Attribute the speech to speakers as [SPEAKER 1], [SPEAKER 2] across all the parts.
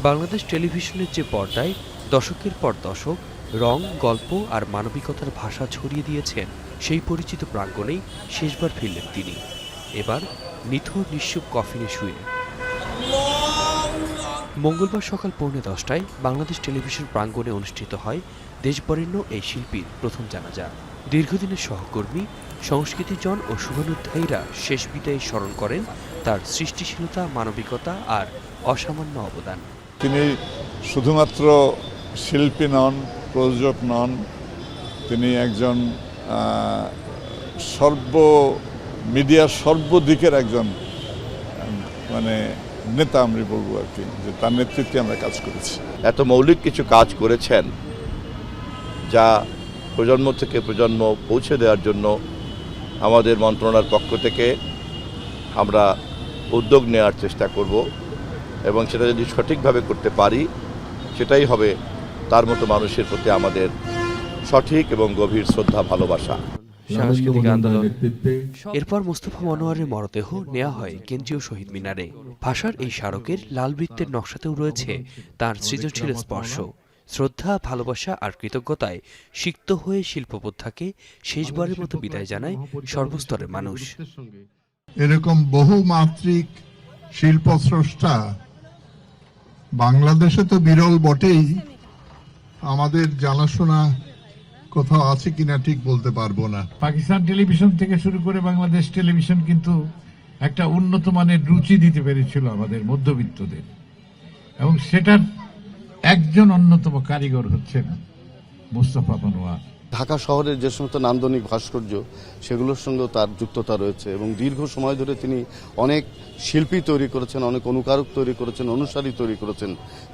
[SPEAKER 1] বাংলাদেশ টেলিভিশনের যে পর্দায় দশকের পর দশক রং, গল্প আর মানবিকতার ভাষা ছড়িয়ে দিয়েছেন, সেই পরিচিত প্রাঙ্গণেই শেষবার ফিরলেন তিনি। এবার নিথর নিঃসুপ কফিনে শুয়ে। মঙ্গলবার সকাল 10:45টায় বাংলাদেশ টেলিভিশন প্রাঙ্গণে অনুষ্ঠিত হয় দেশবরেণ্য এই শিল্পীর প্রথম জানাজা। দীর্ঘদিনের সহকর্মী, সংস্কৃতিজন ও শুভানুধ্যায়ীরা শেষ বিদায়ে স্মরণ করেন তার সৃষ্টিশীলতা, মানবিকতা আর অসামান্য অবদান।
[SPEAKER 2] তিনি শুধুমাত্র শিল্পী নন, প্রযোজক নন, তিনি একজন মিডিয়ার সর্বদিকের একজন নেতা আমি বলবো আর কি, যে তার নেতৃত্বে আমরা কাজ করেছি।
[SPEAKER 3] এত মৌলিক কিছু কাজ করেছেন যা প্রজন্ম থেকে প্রজন্ম পৌঁছে দেওয়ার জন্য আমাদের মন্ত্রণালয়ের পক্ষ থেকে আমরা উদ্যোগ নেওয়ার চেষ্টা করব, এবং সেটা যদি সঠিকভাবে করতে পারি সেটাই হবে তার মতো মানুষের প্রতি আমাদের সঠিক এবং গভীর শ্রদ্ধা, ভালোবাসা।
[SPEAKER 1] সাংস্কৃতিক আন্দোলন। এরপর মোস্তফা মনোয়ারের মরদেহ নেওয়া হয় কেন্দ্রীয় শহীদ মিনারে। ভাষার এই স্মারকের লাল বৃত্তের নকশাতেও রয়েছে তার সৃজনশীল স্পর্শ। শ্রদ্ধা, ভালোবাসা আর কৃতজ্ঞতায় সিক্ত হয়ে শিল্পবোদ্ধাকে শেষবারের মতো বিদায় জানায় সর্বস্তরের মানুষ।
[SPEAKER 4] এরকম বহুমাত্রিক শিল্পস্রষ্টা বাংলাদেশে তো বিরল বটেই, আমাদের জানাশোনা কোথাও আছে কিনা ঠিক বলতে পারবো না।
[SPEAKER 5] পাকিস্তান টেলিভিশন থেকে শুরু করে বাংলাদেশ টেলিভিশন কিন্তু একটা উন্নত মানের রুচি দিতে পেরেছিল আমাদের মধ্যবিত্তদের, এবং সেটার একজন অন্যতম কারিগর হচ্ছেন মোস্তফা মনোয়ার।
[SPEAKER 6] ঢাকা শহরের যে সমস্ত নান্দনিক ভাস্কর্য সেগুলোর সঙ্গেও তার যুক্ততা রয়েছে, এবং দীর্ঘ সময় ধরে তিনি অনেক শিল্পী তৈরি করেছেন, অনেক অনুকারক তৈরি করেছেন, অনুসারী তৈরি করেছেন,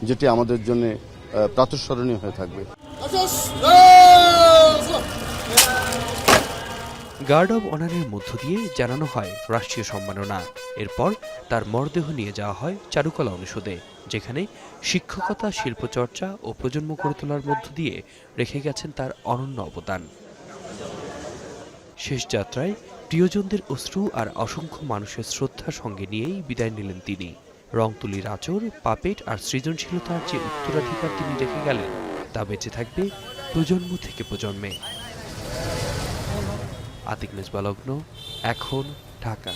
[SPEAKER 6] যেটি আমাদের জন্য প্রাতঃস্মরণীয় হয়ে থাকবে।
[SPEAKER 1] গার্ড অব অনারের মধ্য দিয়ে জানানো হয় রাষ্ট্রীয় সম্মাননা। এরপর তার মরদেহ নিয়ে যাওয়া হয় চারুকলা অনুষদে, যেখানে শিক্ষকতা, শিল্পচর্চা ও প্রজন্ম গড়ে তোলার মধ্য দিয়ে রেখে গেছেন তার অনন্য অবদান। শেষ যাত্রায় প্রিয়জনদের অশ্রু আর অসংখ্য মানুষের শ্রদ্ধা সঙ্গে নিয়েই বিদায় নিলেন তিনি। রংতুলির আঁচড়, পাপেট আর সৃজনশীলতার যে উত্তরাধিকার তিনি রেখে গেলেন তা বেঁচে থাকবে প্রজন্ম থেকে প্রজন্মে। আতিক মেজবাহ লগ্ন, এখন, ঢাকা।